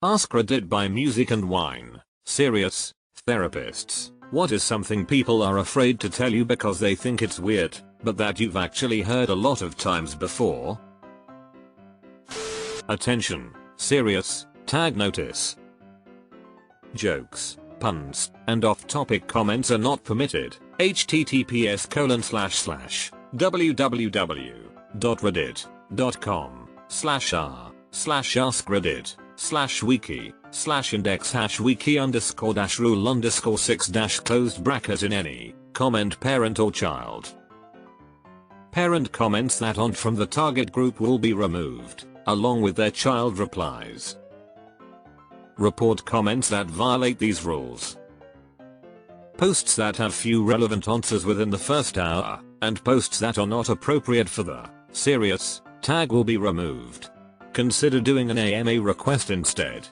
AskReddit by Music and Wine. Serious therapists. What is something people are afraid to tell you because they think it's weird, but that you've actually heard a lot of times before? Attention. Serious. Tag notice. Jokes, puns, and off-topic comments are not permitted. https://www.reddit.com/r//wiki/wiki_rule_6- closed comment parent or child. Parent comments that aren't from the target group will be removed, along with their child replies. Report comments that violate these rules. Posts that have few relevant answers within the first hour, and posts that are not appropriate for the serious tag will be removed. Consider doing an AMA request instead.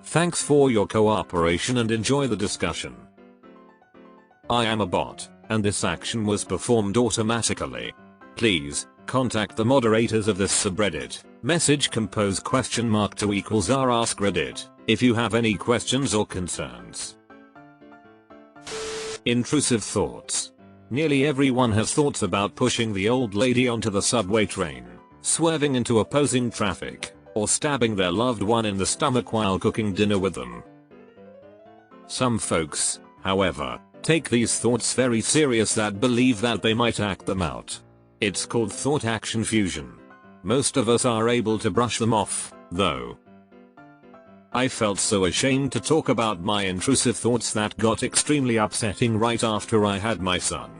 Thanks for your cooperation and enjoy the discussion. I am a bot, and this action was performed automatically. Please contact the moderators of this subreddit. Message compose !2 =r AskReddit if you have any questions or concerns. Intrusive thoughts. Nearly everyone has thoughts about pushing the old lady onto the subway train, swerving into opposing traffic, or stabbing their loved one in the stomach while cooking dinner with them. Some folks, however, take these thoughts very serious that believe that they might act them out. It's called thought-action fusion. Most of us are able to brush them off, though. I felt so ashamed to talk about my intrusive thoughts that got extremely upsetting right after I had my son.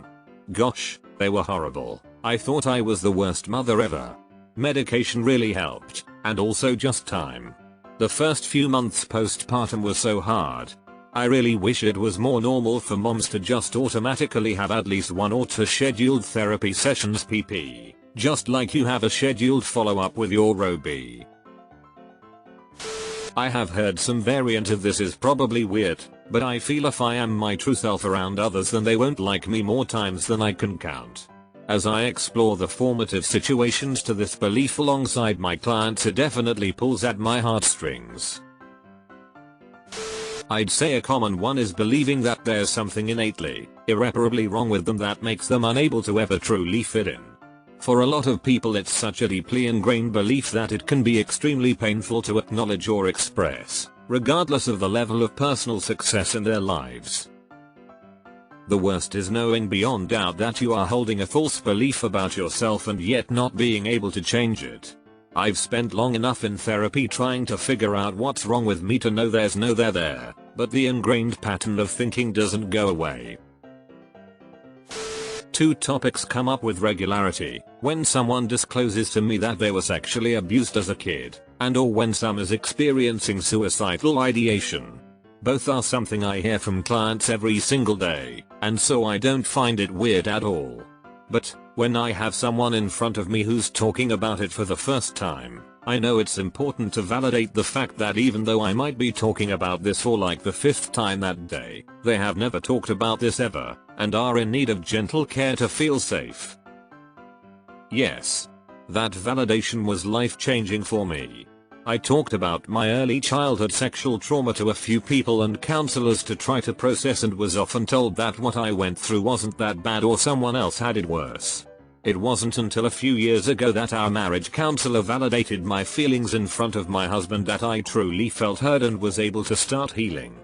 Gosh, they were horrible. I thought I was the worst mother ever. Medication really helped, and also just time. The first few months postpartum was so hard. I really wish it was more normal for moms to just automatically have at least 1 or 2 scheduled therapy sessions pp. Just like you have a scheduled follow-up with your OB. I have heard some variant of this is probably weird, but I feel if I am my true self around others then they won't like me more times than I can count. As I explore the formative situations to this belief alongside my clients, it definitely pulls at my heartstrings. I'd say a common one is believing that there's something innately, irreparably wrong with them that makes them unable to ever truly fit in. For a lot of people it's such a deeply ingrained belief that it can be extremely painful to acknowledge or express, regardless of the level of personal success in their lives. The worst is knowing beyond doubt that you are holding a false belief about yourself and yet not being able to change it. I've spent long enough in therapy trying to figure out what's wrong with me to know there's no there, but the ingrained pattern of thinking doesn't go away. 2 topics come up with regularity: when someone discloses to me that they were sexually abused as a kid, and/or when someone is experiencing suicidal ideation. Both are something I hear from clients every single day, and so I don't find it weird at all. But when I have someone in front of me who's talking about it for the first time, I know it's important to validate the fact that even though I might be talking about this for like the 5th time that day, they have never talked about this ever, and are in need of gentle care to feel safe. Yes. That validation was life-changing for me. I talked about my early childhood sexual trauma to a few people and counselors to try to process, and was often told that what I went through wasn't that bad or someone else had it worse. It wasn't until a few years ago that our marriage counselor validated my feelings in front of my husband that I truly felt heard and was able to start healing.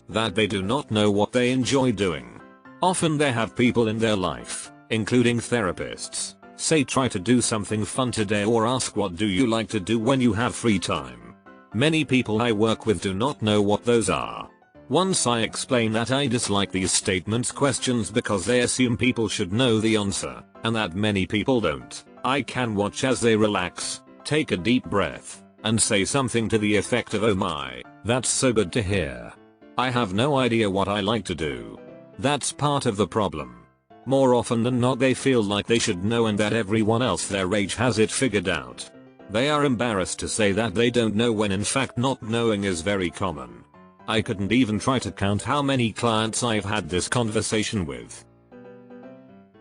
That they do not know what they enjoy doing. Often they have people in their life, including therapists, say try to do something fun today or ask what do you like to do when you have free time. Many people I work with do not know what those are. Once I explain that I dislike these statements questions because they assume people should know the answer, and that many people don't, I can watch as they relax, take a deep breath, and say something to the effect of, "Oh my, that's so good to hear. I have no idea what I like to do." That's part of the problem. More often than not they feel like they should know and that everyone else their age has it figured out. They are embarrassed to say that they don't know when in fact not knowing is very common. I couldn't even try to count how many clients I've had this conversation with.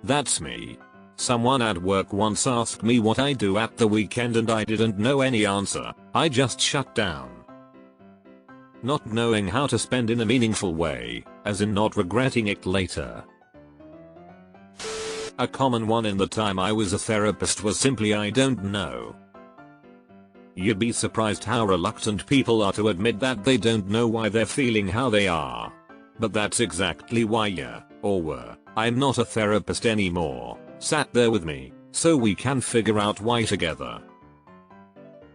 That's me. Someone at work once asked me what I do at the weekend and I didn't know any answer. I just shut down. Not knowing how to spend in a meaningful way, as in not regretting it later. A common one in the time I was a therapist was simply I don't know. You'd be surprised how reluctant people are to admit that they don't know why they're feeling how they are. But that's exactly why I'm not a therapist anymore, sat there with me, so we can figure out why together.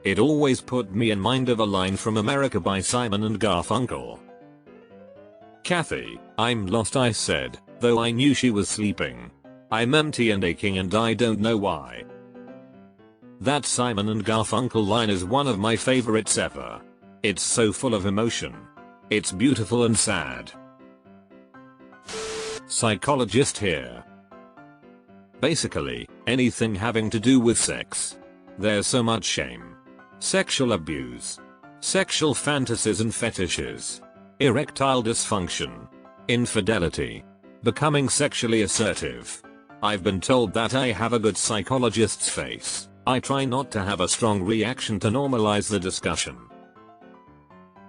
It always put me in mind of a line from America by Simon and Garfunkel. "Kathy, I'm lost," I said, though I knew she was sleeping. "I'm empty and aching and I don't know why." That Simon and Garfunkel line is one of my favorites ever. It's so full of emotion. It's beautiful and sad. Psychologist here. Basically, anything having to do with sex. There's so much shame. Sexual abuse. Sexual fantasies and fetishes. Erectile dysfunction. Infidelity. Becoming sexually assertive. I've been told that I have a good psychologist's face. I try not to have a strong reaction to normalize the discussion.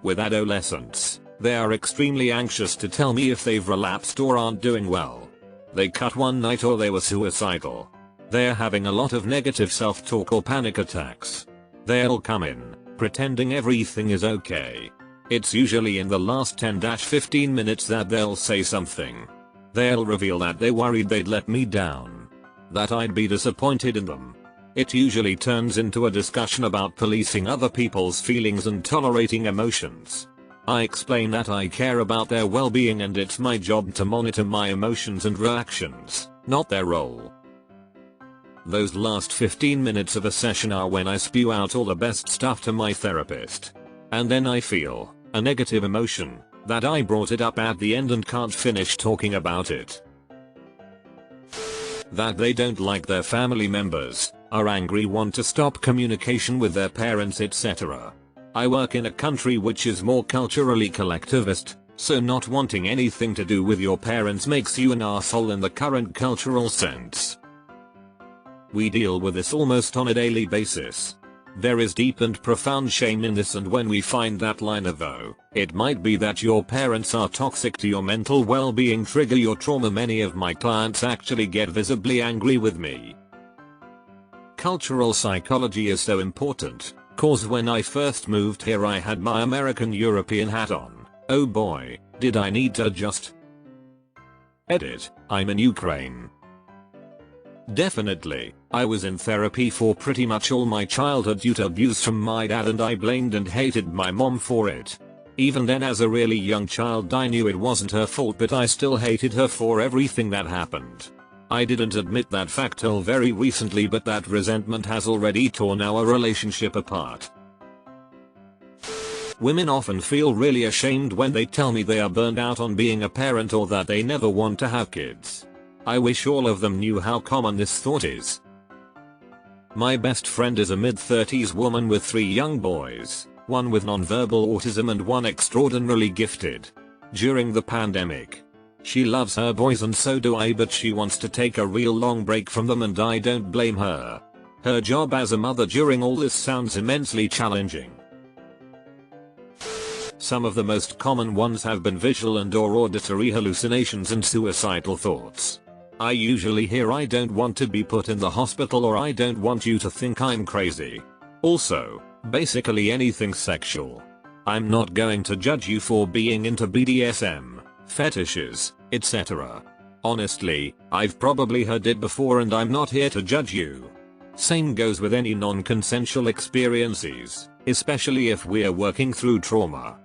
With adolescents, they are extremely anxious to tell me if they've relapsed or aren't doing well. They cut one night or they were suicidal. They're having a lot of negative self-talk or panic attacks. They'll come in, pretending everything is okay. It's usually in the last 10-15 minutes that they'll say something. They'll reveal that they worried they'd let me down. That I'd be disappointed in them. It usually turns into a discussion about policing other people's feelings and tolerating emotions. I explain that I care about their well-being and it's my job to monitor my emotions and reactions, not their role. Those last 15 minutes of a session are when I spew out all the best stuff to my therapist. And then I feel a negative emotion that I brought it up at the end and can't finish talking about it. That they don't like their family members, are angry, want to stop communication with their parents, etc. I work in a country which is more culturally collectivist, so not wanting anything to do with your parents makes you an asshole in the current cultural sense. We deal with this almost on a daily basis. There is deep and profound shame in this, and when we find that line of it might be that your parents are toxic to your mental well-being, trigger your trauma, many of my clients actually get visibly angry with me. Cultural psychology is so important, cause when I first moved here I had my American European hat on. Oh boy, did I need to adjust. Edit, I'm in Ukraine. Definitely, I was in therapy for pretty much all my childhood due to abuse from my dad, and I blamed and hated my mom for it. Even then, as a really young child, I knew it wasn't her fault, but I still hated her for everything that happened. I didn't admit that fact till very recently, but that resentment has already torn our relationship apart. Women often feel really ashamed when they tell me they are burned out on being a parent or that they never want to have kids. I wish all of them knew how common this thought is. My best friend is a mid-30s woman with 3 young boys, one with nonverbal autism and one extraordinarily gifted. During the pandemic, she loves her boys and so do I, but she wants to take a real long break from them, and I don't blame her. Her job as a mother during all this sounds immensely challenging. Some of the most common ones have been visual and/or auditory hallucinations and suicidal thoughts. I usually hear "I don't want to be put in the hospital" or "I don't want you to think I'm crazy." Also, basically anything sexual. I'm not going to judge you for being into BDSM, fetishes, etc. Honestly, I've probably heard it before and I'm not here to judge you. Same goes with any non-consensual experiences, especially if we're working through trauma.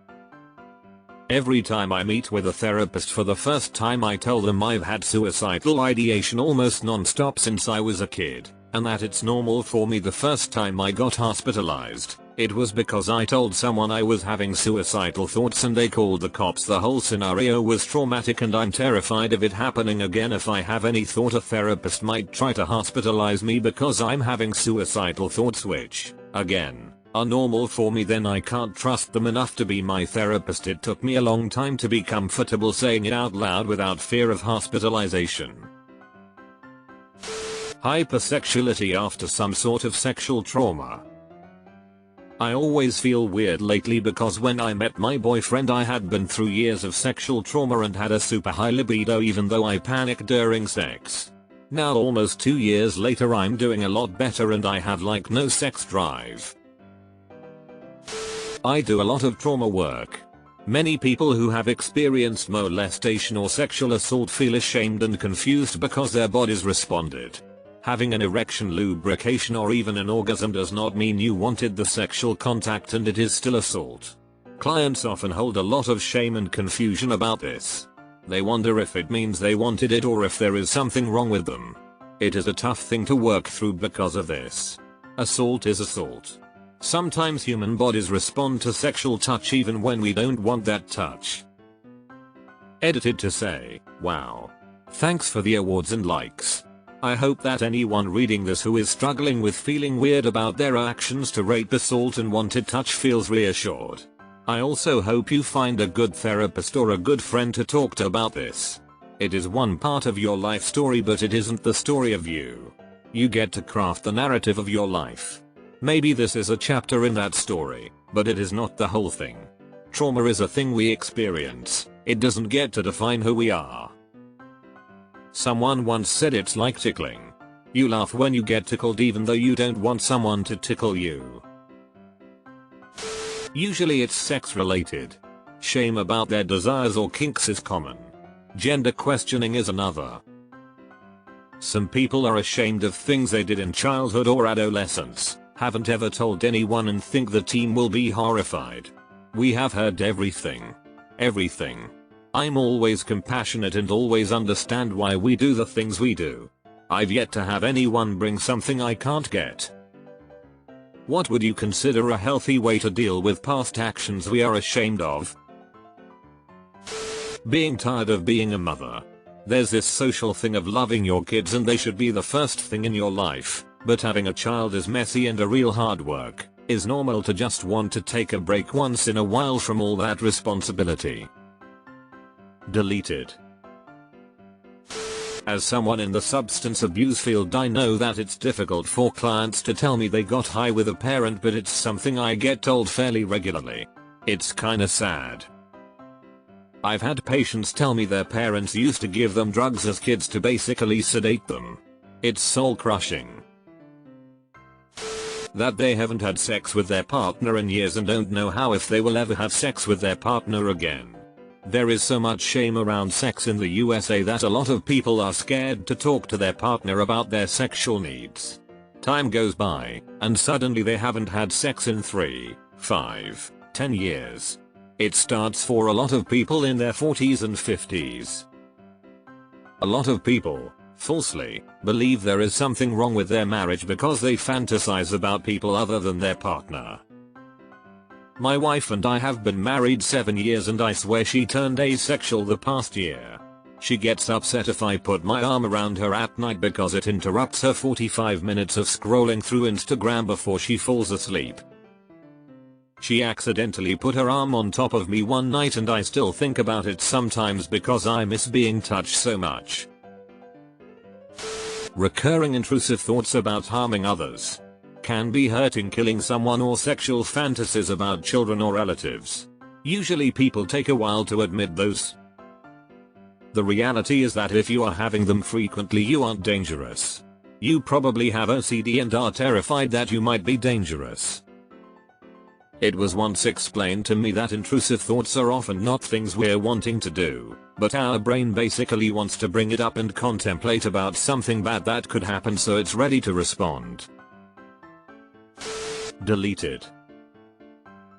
Every time I meet with a therapist for the first time, I tell them I've had suicidal ideation almost non-stop since I was a kid, and that it's normal for me. The first time I got hospitalized, it was because I told someone I was having suicidal thoughts and they called the cops. The whole scenario was traumatic and I'm terrified of it happening again. If I have any thought a therapist might try to hospitalize me because I'm having suicidal thoughts, which, again, are normal for me, then I can't trust them enough to be my therapist. It took me a long time to be comfortable saying it out loud without fear of hospitalization. Hypersexuality after some sort of sexual trauma. I always feel weird lately because when I met my boyfriend I had been through years of sexual trauma and had a super high libido even though I panic during sex. Now almost 2 years later I'm doing a lot better and I have like no sex drive. I do a lot of trauma work. Many people who have experienced molestation or sexual assault feel ashamed and confused because their bodies responded. Having an erection, lubrication or even an orgasm does not mean you wanted the sexual contact and it is still assault. Clients often hold a lot of shame and confusion about this. They wonder if it means they wanted it or if there is something wrong with them. It is a tough thing to work through because of this. Assault is assault. Sometimes human bodies respond to sexual touch even when we don't want that touch. Edited to say, wow. Thanks for the awards and likes. I hope that anyone reading this who is struggling with feeling weird about their actions to rape, assault and wanted touch feels reassured. I also hope you find a good therapist or a good friend to talk to about this. It is one part of your life story but it isn't the story of you. You get to craft the narrative of your life. Maybe this is a chapter in that story, but it is not the whole thing. Trauma is a thing we experience. It doesn't get to define who we are. Someone once said it's like tickling. You laugh when you get tickled even though you don't want someone to tickle you. Usually it's sex related. Shame about their desires or kinks is common. Gender questioning is another. Some people are ashamed of things they did in childhood or adolescence, haven't ever told anyone and think the team will be horrified. We have heard everything. Everything. I'm always compassionate and always understand why we do the things we do. I've yet to have anyone bring something I can't get. What would you consider a healthy way to deal with past actions we are ashamed of? Being tired of being a mother. There's this social thing of loving your kids and they should be the first thing in your life, but having a child is messy and a real hard work. Is normal to just want to take a break once in a while from all that responsibility. Deleted. As someone in the substance abuse field I know that it's difficult for clients to tell me they got high with a parent but it's something I get told fairly regularly. It's kinda sad. I've had patients tell me their parents used to give them drugs as kids to basically sedate them. It's soul crushing. That they haven't had sex with their partner in years and don't know how if they will ever have sex with their partner again. There is so much shame around sex in the USA that a lot of people are scared to talk to their partner about their sexual needs. Time goes by, and suddenly they haven't had sex in 3, 5, 10 years. It starts for a lot of people in their 40s and 50s. A lot of people, falsely, believe there is something wrong with their marriage because they fantasize about people other than their partner. My wife and I have been married 7 years and I swear she turned asexual the past year. She gets upset if I put my arm around her at night because it interrupts her 45 minutes of scrolling through Instagram before she falls asleep. She accidentally put her arm on top of me one night and I still think about it sometimes because I miss being touched so much. Recurring intrusive thoughts about harming others. Can be hurting, killing someone or sexual fantasies about children or relatives. Usually people take a while to admit those. The reality is that if you are having them frequently you aren't dangerous. You probably have OCD and are terrified that you might be dangerous. It was once explained to me that intrusive thoughts are often not things we're wanting to do, but our brain basically wants to bring it up and contemplate about something bad that could happen so it's ready to respond. Deleted.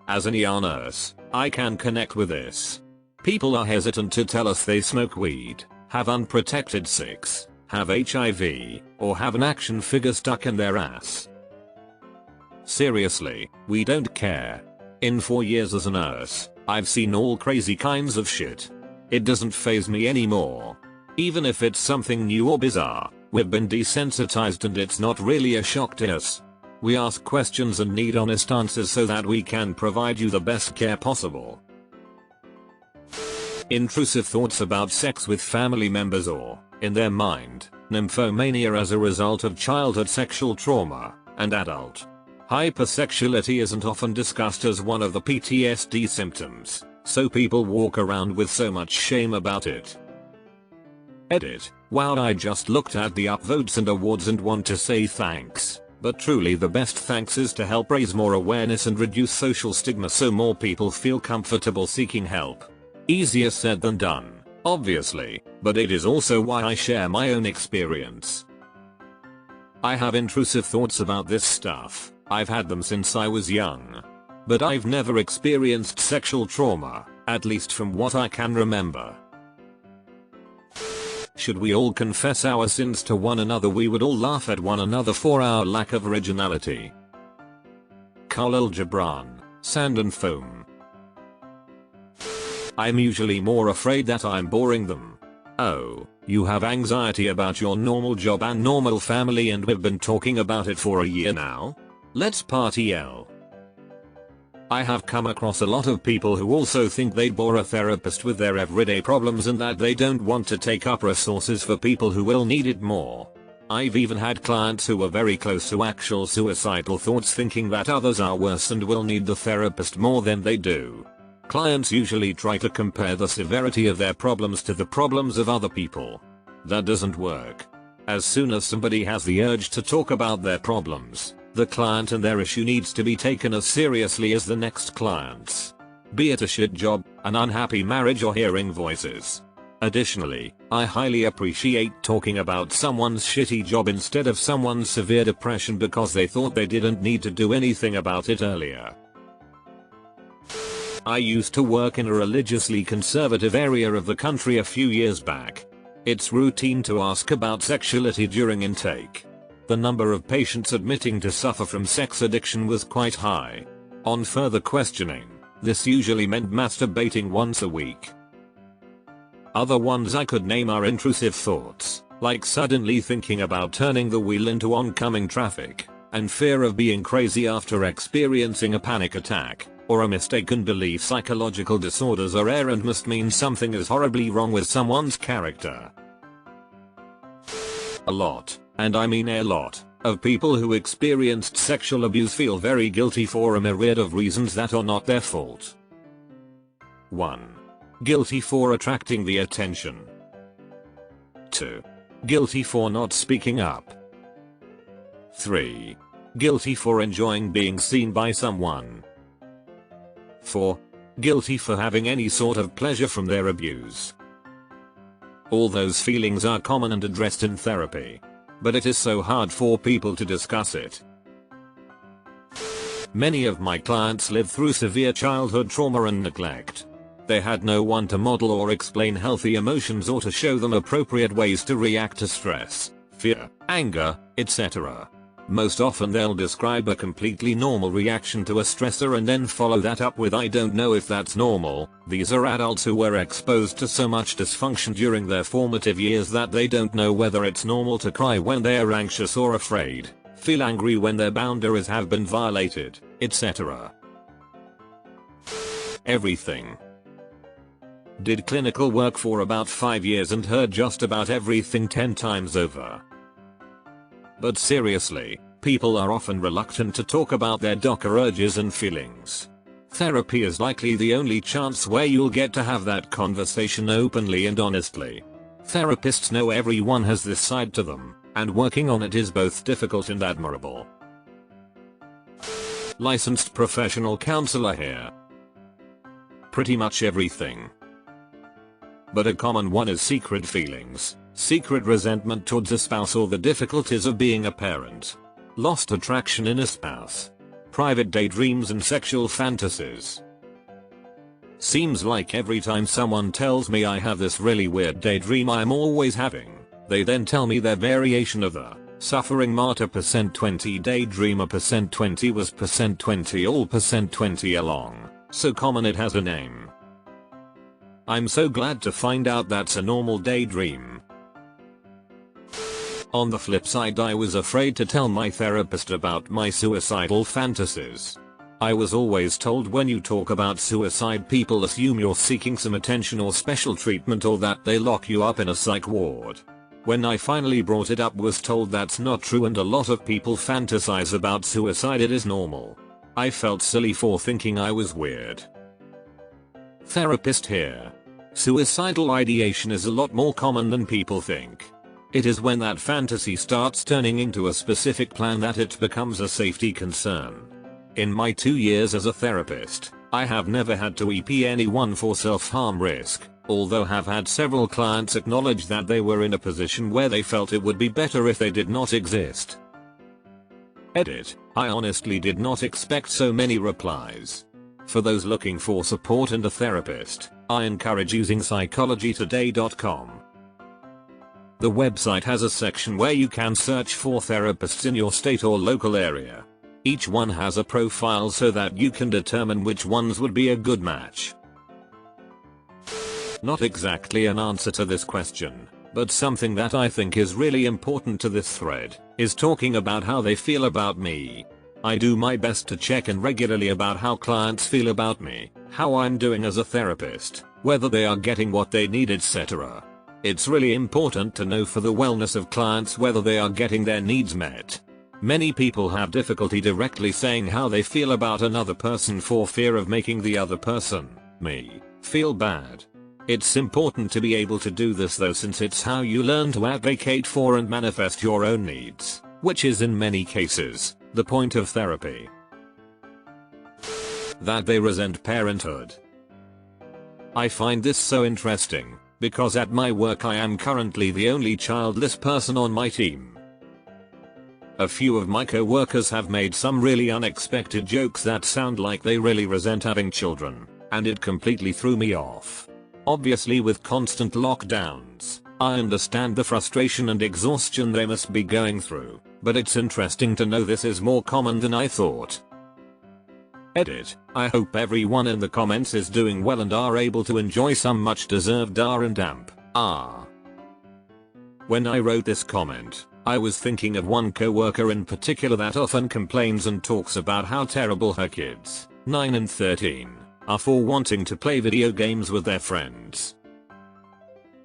As an ER nurse, I can connect with this. People are hesitant to tell us they smoke weed, have unprotected sex, have HIV, or have an action figure stuck in their ass. Seriously, we don't care. In 4 years as a nurse, I've seen all crazy kinds of shit. It doesn't faze me anymore. Even if it's something new or bizarre, we've been desensitized and it's not really a shock to us. We ask questions and need honest answers so that we can provide you the best care possible. Intrusive thoughts about sex with family members or, in their mind, nymphomania as a result of childhood sexual trauma, and adult hypersexuality isn't often discussed as one of the PTSD symptoms, so people walk around with so much shame about it. Edit. Wow, I just looked at the upvotes and awards and want to say thanks, but truly the best thanks is to help raise more awareness and reduce social stigma so more people feel comfortable seeking help. Easier said than done, obviously, but it is also why I share my own experience. I have intrusive thoughts about this stuff. I've had them since I was young. But I've never experienced sexual trauma, at least from what I can remember. Should we all confess our sins to one another? We would all laugh at one another for our lack of originality. Khalil Gibran, Sand and Foam. I'm usually more afraid that I'm boring them. Oh, you have anxiety about your normal job and normal family and we've been talking about it for a year now? Let's party L. I have come across a lot of people who also think they'd bore a therapist with their everyday problems and that they don't want to take up resources for people who will need it more. I've even had clients who were very close to actual suicidal thoughts thinking that others are worse and will need the therapist more than they do. Clients usually try to compare the severity of their problems to the problems of other people. That doesn't work. As soon as somebody has the urge to talk about their problems, the client and their issue needs to be taken as seriously as the next client's. Be it a shit job, an unhappy marriage or hearing voices. Additionally, I highly appreciate talking about someone's shitty job instead of someone's severe depression because they thought they didn't need to do anything about it earlier. I used to work in a religiously conservative area of the country a few years back. It's routine to ask about sexuality during intake. The number of patients admitting to suffer from sex addiction was quite high. On further questioning, this usually meant masturbating once a week. Other ones I could name are intrusive thoughts, like suddenly thinking about turning the wheel into oncoming traffic, and fear of being crazy after experiencing a panic attack, or a mistaken belief. Psychological disorders are rare and must mean something is horribly wrong with someone's character. A lot, and I mean a lot, of people who experienced sexual abuse feel very guilty for a myriad of reasons that are not their fault. 1. Guilty for attracting the attention. 2. Guilty for not speaking up. 3. Guilty for enjoying being seen by someone. 4. Guilty for having any sort of pleasure from their abuse. All those feelings are common and addressed in therapy. But it is so hard for people to discuss it. Many of my clients lived through severe childhood trauma and neglect. They had no one to model or explain healthy emotions or to show them appropriate ways to react to stress, fear, anger, etc. Most often they'll describe a completely normal reaction to a stressor and then follow that up with "I don't know if that's normal." These are adults who were exposed to so much dysfunction during their formative years that they don't know whether it's normal to cry when they are anxious or afraid, feel angry when their boundaries have been violated, etc. Everything. Did clinical work for about 5 years and heard just about everything 10 times over. But seriously, people are often reluctant to talk about their darker urges and feelings. Therapy is likely the only chance where you'll get to have that conversation openly and honestly. Therapists know everyone has this side to them, and working on it is both difficult and admirable. Licensed professional counselor here. Pretty much everything. But a common one is secret feelings, secret resentment towards a spouse or the difficulties of being a parent, lost attraction in a spouse, private daydreams and sexual fantasies. Seems like every time someone tells me I have this really weird daydream I'm always having, they then tell me their variation of the suffering martyr %20 daydreamer %20 was %20 all %20 along, so common it has a name. I'm so glad to find out that's a normal daydream. On the flip side, I was afraid to tell my therapist about my suicidal fantasies. I was always told when you talk about suicide people assume you're seeking some attention or special treatment or that they lock you up in a psych ward. When I finally brought it up, was told that's not true and a lot of people fantasize about suicide. It is normal. I felt silly for thinking I was weird. Therapist here. Suicidal ideation is a lot more common than people think. It is when that fantasy starts turning into a specific plan that it becomes a safety concern. In my 2 years as a therapist, I have never had to EP anyone for self-harm risk, although have had several clients acknowledge that they were in a position where they felt it would be better if they did not exist. Edit. I honestly did not expect so many replies. For those looking for support and a therapist, I encourage using psychologytoday.com. The website has a section where you can search for therapists in your state or local area. Each one has a profile so that you can determine which ones would be a good match. Not exactly an answer to this question, but something that I think is really important to this thread, is talking about how they feel about me. I do my best to check in regularly about how clients feel about me, how I'm doing as a therapist, whether they are getting what they need, etc. It's really important to know for the wellness of clients whether they are getting their needs met. Many people have difficulty directly saying how they feel about another person for fear of making the other person, me, feel bad. It's important to be able to do this though, since it's how you learn to advocate for and manifest your own needs, which is in many cases the point of therapy. That they resent parenthood. I find this so interesting, because at my work I am currently the only childless person on my team. A few of my co-workers have made some really unexpected jokes that sound like they really resent having children, and it completely threw me off. Obviously, with constant lockdowns, I understand the frustration and exhaustion they must be going through, but it's interesting to know this is more common than I thought. Edit. I hope everyone in the comments is doing well and are able to enjoy some much deserved R&amp. When I wrote this comment, I was thinking of one coworker in particular that often complains and talks about how terrible her kids, 9 and 13, are for wanting to play video games with their friends.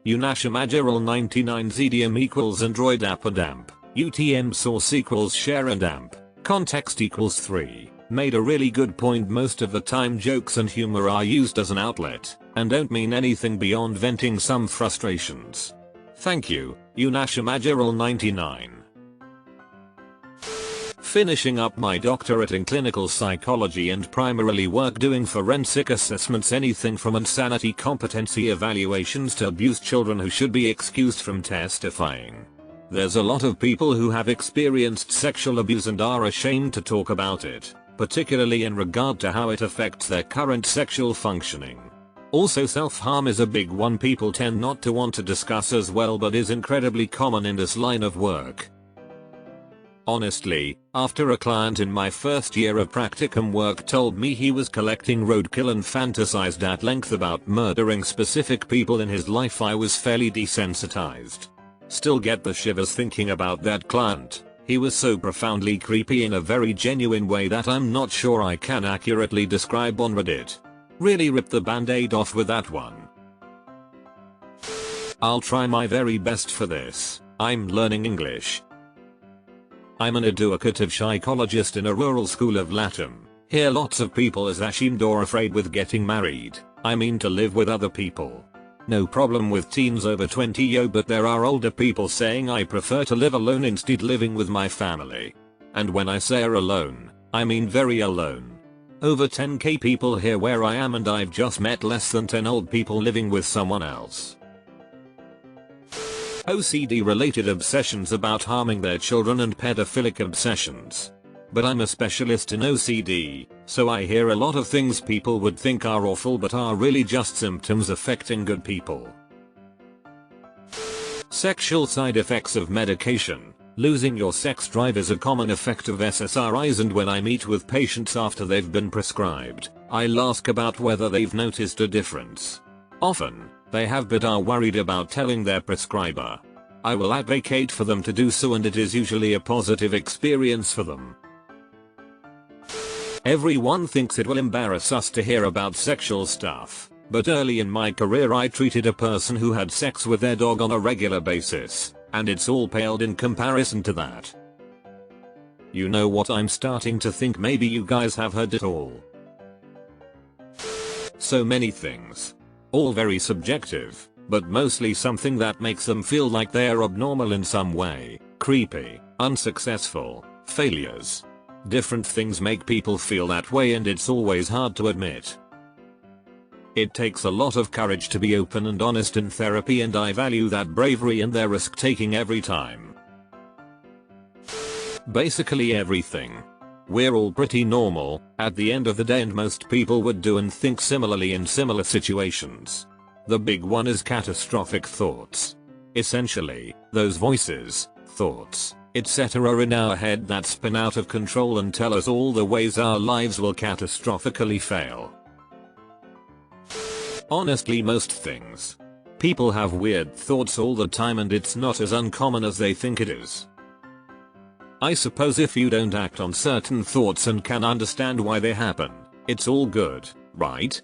Unashamageral 99 ZDM equals Android app and amp, UTM source equals share and amp, context equals 3. Made a really good point. Most of the time jokes and humor are used as an outlet, and don't mean anything beyond venting some frustrations. Thank you, Unashamageral 99. Finishing up my doctorate in clinical psychology and primarily work doing forensic assessments, anything from insanity competency evaluations to abused children who should be excused from testifying. There's a lot of people who have experienced sexual abuse and are ashamed to talk about it, particularly in regard to how it affects their current sexual functioning. Also, self-harm is a big one people tend not to want to discuss as well, but is incredibly common in this line of work. Honestly, after a client in my first year of practicum work told me he was collecting roadkill and fantasized at length about murdering specific people in his life, I was fairly desensitized. Still get the shivers thinking about that client. He was so profoundly creepy in a very genuine way that I'm not sure I can accurately describe on Reddit. Really ripped the band-aid off with that one. I'll try my very best for this. I'm learning English. I'm an educative psychologist in a rural school of Latin. Here lots of people is ashamed or afraid with getting married. I mean to live with other people. No problem with teens over 20 yo, but there are older people saying I prefer to live alone instead living with my family. And when I say alone, I mean very alone. Over 10k people here where I am, and I've just met less than 10 old people living with someone else. OCD related obsessions about harming their children and pedophilic obsessions. But I'm a specialist in OCD, so I hear a lot of things people would think are awful but are really just symptoms affecting good people. Sexual side effects of medication. Losing your sex drive is a common effect of SSRIs, and when I meet with patients after they've been prescribed, I'll ask about whether they've noticed a difference. Often, they have but are worried about telling their prescriber. I will advocate for them to do so, and it is usually a positive experience for them. Everyone thinks it will embarrass us to hear about sexual stuff, but early in my career I treated a person who had sex with their dog on a regular basis, and it's all paled in comparison to that. You know what, I'm starting to think maybe you guys have heard it all. So many things. All very subjective, but mostly something that makes them feel like they're abnormal in some way. Creepy, unsuccessful, failures. Different things make people feel that way, and it's always hard to admit. It takes a lot of courage to be open and honest in therapy, and I value that bravery and their risk taking every time. Basically everything. We're all pretty normal at the end of the day, and most people would do and think similarly in similar situations. The big one is catastrophic thoughts. Essentially, those voices, thoughts, etc. in our head that spin out of control and tell us all the ways our lives will catastrophically fail. Honestly, most things. People have weird thoughts all the time, and it's not as uncommon as they think it is. I suppose if you don't act on certain thoughts and can understand why they happen, it's all good, right?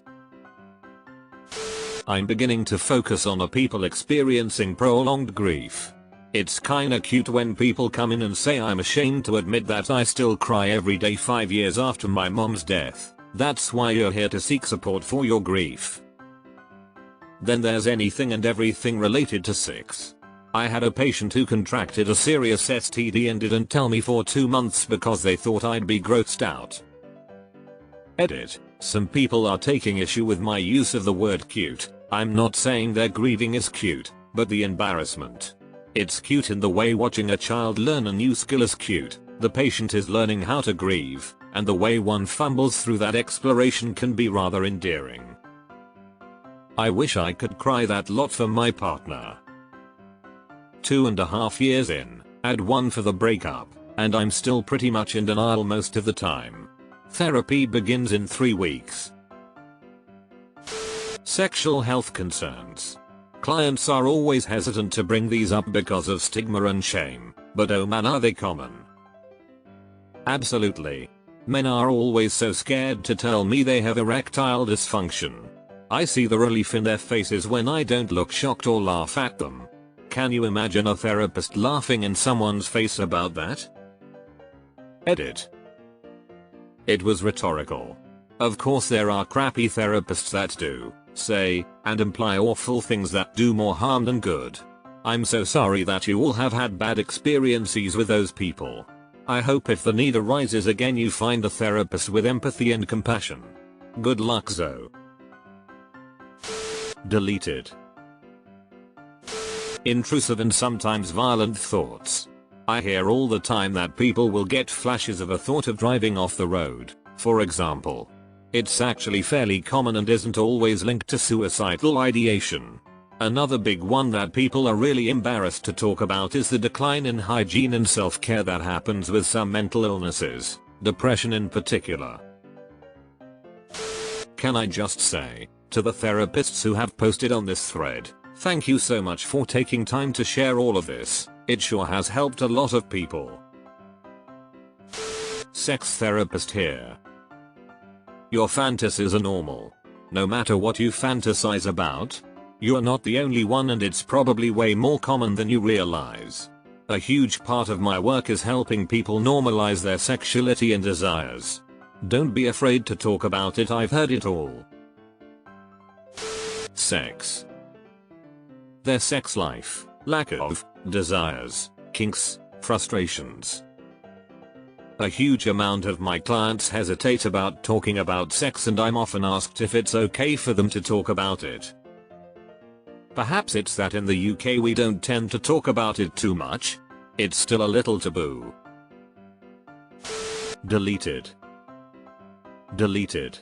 I'm beginning to focus on people experiencing prolonged grief. It's kinda cute when people come in and say, I'm ashamed to admit that I still cry every day 5 years after my mom's death. That's why you're here, to seek support for your grief. Then there's anything and everything related to sex. I had a patient who contracted a serious STD and didn't tell me for 2 months because they thought I'd be grossed out. Edit. Some people are taking issue with my use of the word cute. I'm not saying their grieving is cute, but the embarrassment. It's cute in the way watching a child learn a new skill is cute. The patient is learning how to grieve, and the way one fumbles through that exploration can be rather endearing. I wish I could cry that lot for my partner. 2.5 years in, add 1 for the breakup, and I'm still pretty much in denial most of the time. Therapy begins in 3 weeks. Sexual health concerns. Clients are always hesitant to bring these up because of stigma and shame, but oh man, are they common. Absolutely. Men are always so scared to tell me they have erectile dysfunction. I see the relief in their faces when I don't look shocked or laugh at them. Can you imagine a therapist laughing in someone's face about that? Edit. It was rhetorical. Of course there are crappy therapists that do, say, and imply awful things that do more harm than good. I'm so sorry that you all have had bad experiences with those people. I hope if the need arises again you find a therapist with empathy and compassion. Good luck, Zoe. Deleted. Intrusive and sometimes violent thoughts. I hear all the time that people will get flashes of a thought of driving off the road, for example. It's actually fairly common and isn't always linked to suicidal ideation. Another big one that people are really embarrassed to talk about is the decline in hygiene and self-care that happens with some mental illnesses, depression in particular. Can I just say, to the therapists who have posted on this thread, thank you so much for taking time to share all of this. It sure has helped a lot of people. Sex therapist here. Your fantasies are normal. No matter what you fantasize about, you are not the only one, and it's probably way more common than you realize. A huge part of my work is helping people normalize their sexuality and desires. Don't be afraid to talk about it, I've heard it all. Sex. Their sex life, lack of, desires, kinks, frustrations. A huge amount of my clients hesitate about talking about sex, and I'm often asked if it's okay for them to talk about it. Perhaps it's that in the UK we don't tend to talk about it too much. It's still a little taboo. Deleted. Deleted.